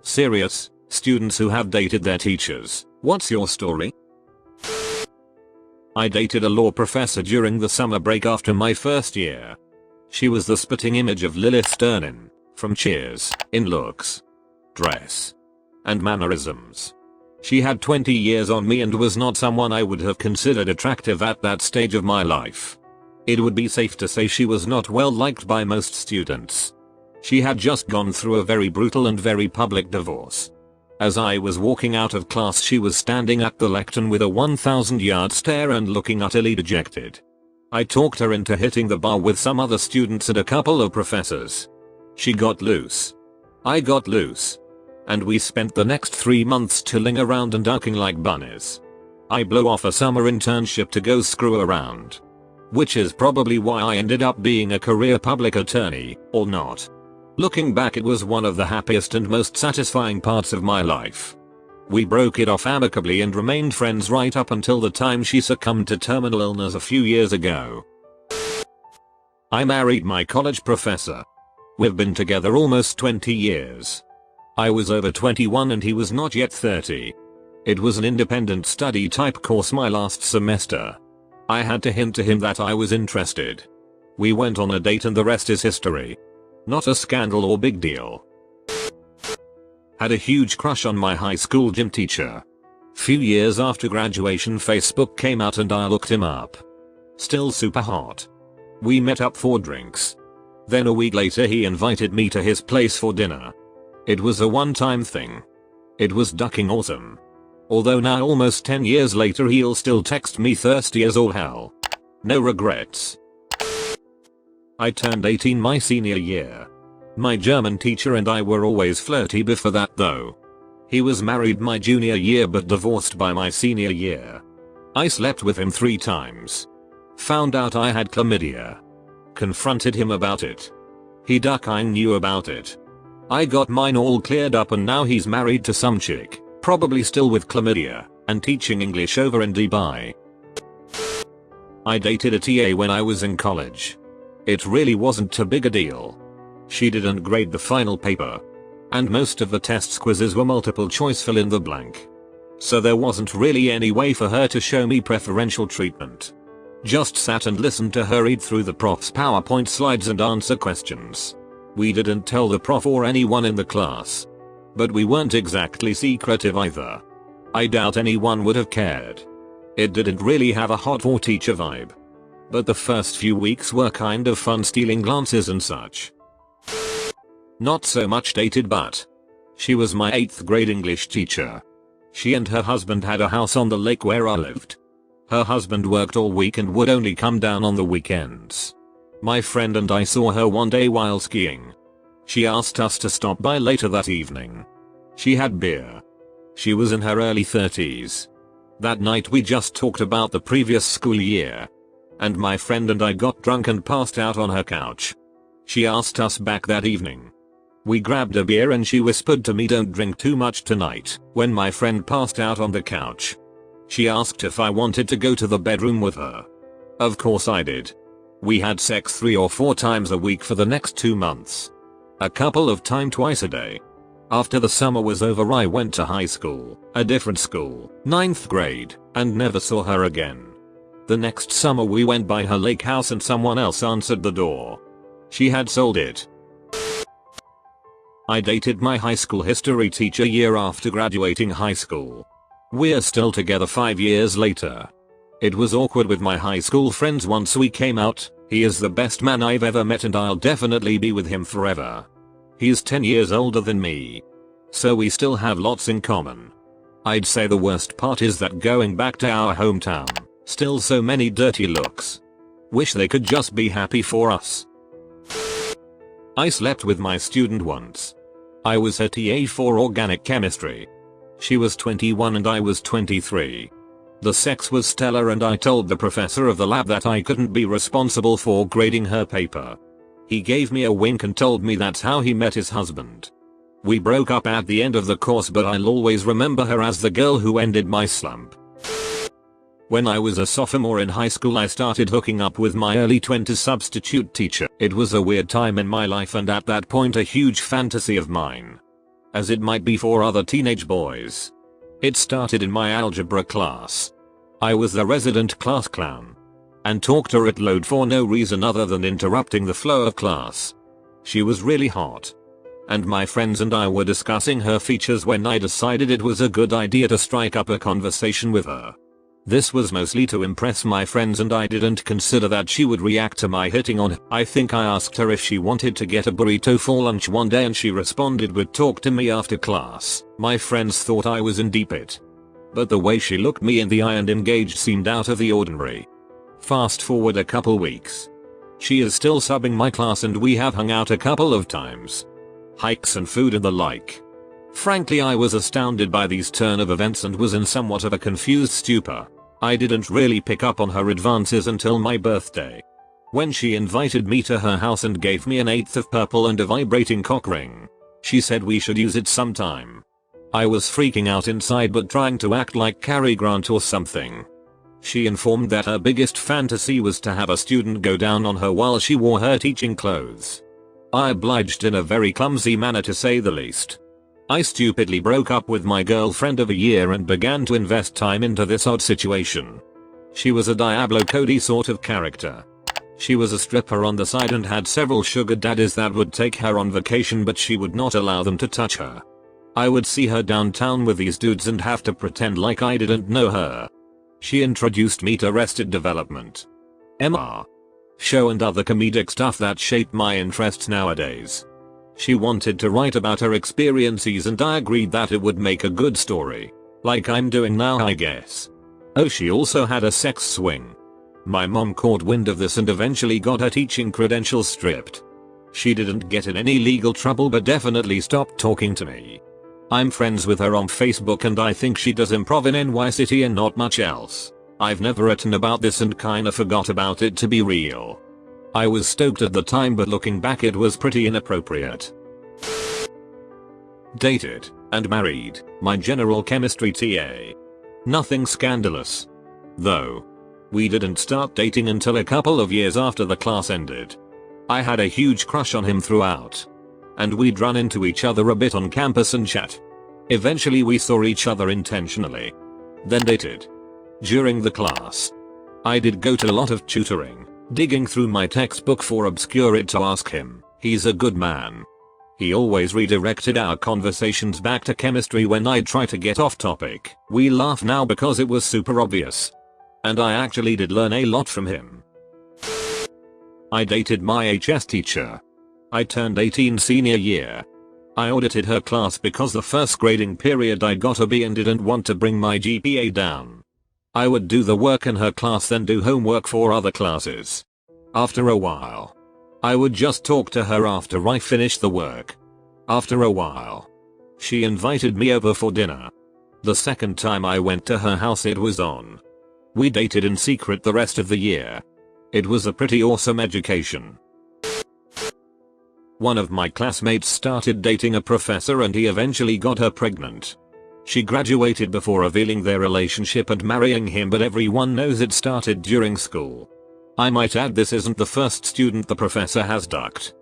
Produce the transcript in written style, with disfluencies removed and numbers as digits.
Serious, students who have dated their teachers, what's your story? I dated a law professor during the summer break after my first year. She was the spitting image of Lilith Sternin, from Cheers, in looks, dress, and mannerisms. She had 20 years on me and was not someone I would have considered attractive at that stage of my life. It would be safe to say she was not well liked by most students. She had just gone through a very brutal and very public divorce. As I was walking out of class, she was standing at the lectern with a 1,000-yard stare and looking utterly dejected. I talked her into hitting the bar with some other students and a couple of professors. She got loose. I got loose. And we spent the next 3 months chilling around and ducking like bunnies. I blew off a summer internship to go screw around. Which is probably why I ended up being a career public attorney, or not. Looking back, it was one of the happiest and most satisfying parts of my life. We broke it off amicably and remained friends right up until the time she succumbed to terminal illness a few years ago. I married my college professor. We've been together almost 20 years. I was over 21 and he was not yet 30. It was an independent study type course my last semester. I had to hint to him that I was interested. We went on a date and the rest is history. Not a scandal or big deal. Had a huge crush on my high school gym teacher. Few years after graduation, Facebook came out and I looked him up. Still super hot. We met up for drinks. Then a week later he invited me to his place for dinner. It was a one-time thing. It was ducking awesome. Although now almost 10 years later he'll still text me thirsty as all hell. No regrets. I turned 18 my senior year. My German teacher and I were always flirty before that though. He was married my junior year but divorced by my senior year. I slept with him 3 times. Found out I had chlamydia. Confronted him about it. He duck-I knew about it. I got mine all cleared up and now he's married to some chick, probably still with chlamydia, and teaching English over in Dubai. I dated a TA when I was in college. It really wasn't too big a deal. She didn't grade the final paper. And most of the test's quizzes were multiple choice fill in the blank. So there wasn't really any way for her to show me preferential treatment. Just sat and listened to her read through the prof's PowerPoint slides and answer questions. We didn't tell the prof or anyone in the class. But we weren't exactly secretive either. I doubt anyone would have cared. It didn't really have a hot for teacher vibe. But the first few weeks were kind of fun, stealing glances and such. Not so much dated, but she was my 8th grade English teacher. She and her husband had a house on the lake where I lived. Her husband worked all week and would only come down on the weekends. My friend and I saw her one day while skiing. She asked us to stop by later that evening. She had beer. She was in her early 30s. That night we just talked about the previous school year. And my friend and I got drunk and passed out on her couch. She asked us back that evening. We grabbed a beer and she whispered to me, "Don't drink too much tonight," when my friend passed out on the couch. She asked if I wanted to go to the bedroom with her. Of course I did. We had sex 3 or 4 times a week for the next 2 months. A couple of times twice a day. After the summer was over I went to high school, a different school, 9th grade, and never saw her again. The next summer we went by her lake house and someone else answered the door. She had sold it. I dated my high school history teacher year after graduating high school. We're still together 5 years later. It was awkward with my high school friends once we came out. He is the best man I've ever met and I'll definitely be with him forever. He's 10 years older than me. So we still have lots in common. I'd say the worst part is that going back to our hometown, still so many dirty looks. Wish they could just be happy for us. I slept with my student once. I was her TA for organic chemistry. She was 21 and I was 23. The sex was stellar and I told the professor of the lab that I couldn't be responsible for grading her paper. He gave me a wink and told me that's how he met his husband. We broke up at the end of the course, but I'll always remember her as the girl who ended my slump. When I was a sophomore in high school I started hooking up with my early 20s substitute teacher. It was a weird time in my life and at that point a huge fantasy of mine. as it might be for other teenage boys. It started in my algebra class. I was the resident class clown and talked her at load for no reason other than interrupting the flow of class. She was really hot, and my friends and I were discussing her features when I decided it was a good idea to strike up a conversation with her. This was mostly to impress my friends, and I didn't consider that she would react to my hitting on her. I think I asked her if she wanted to get a burrito for lunch one day and she responded with talk to me after class. My friends thought I was in deep it, but the way she looked me in the eye and engaged seemed out of the ordinary. Fast forward a couple weeks. She is still subbing my class and we have hung out a couple of times. Hikes and food and the like. Frankly, I was astounded by these turn of events and was in somewhat of a confused stupor. I didn't really pick up on her advances until my birthday, when she invited me to her house and gave me an eighth of purple and a vibrating cock ring. She said we should use it sometime. I was freaking out inside but trying to act like Cary Grant or something. She informed that her biggest fantasy was to have a student go down on her while she wore her teaching clothes. I obliged in a very clumsy manner, to say the least. I stupidly broke up with my girlfriend of a year and began to invest time into this odd situation. She was a Diablo Cody sort of character. She was a stripper on the side and had several sugar daddies that would take her on vacation, but she would not allow them to touch her. I would see her downtown with these dudes and have to pretend like I didn't know her. She introduced me to Arrested Development, MR show and other comedic stuff that shaped my interests nowadays. She wanted to write about her experiences and I agreed that it would make a good story. Like I'm doing now, I guess. Oh, she also had a sex swing. My mom caught wind of this and eventually got her teaching credentials stripped. She didn't get in any legal trouble but definitely stopped talking to me. I'm friends with her on Facebook and I think she does improv in NY City and not much else. I've never written about this and kinda forgot about it, to be real. I was stoked at the time but looking back it was pretty inappropriate. Dated and married my general chemistry TA. Nothing scandalous, though. We didn't start dating until a couple of years after the class ended. I had a huge crush on him throughout, and we'd run into each other a bit on campus and chat. Eventually we saw each other intentionally, then dated. During the class, I did go to a lot of tutoring, digging through my textbook for AskReddit to ask him. He's a good man. He always redirected our conversations back to chemistry when I'd try to get off topic. We laugh now because it was super obvious, and I actually did learn a lot from him. I dated my HS teacher. I turned 18 senior year. I audited her class because the first grading period I got a B and didn't want to bring my GPA down. I would do the work in her class then do homework for other classes. After a while, I would just talk to her after I finished the work. After a while, she invited me over for dinner. The second time I went to her house it was on. We dated in secret the rest of the year. It was a pretty awesome education. One of my classmates started dating a professor and he eventually got her pregnant. She graduated before revealing their relationship and marrying him, but everyone knows it started during school. I might add this isn't the first student the professor has ducked.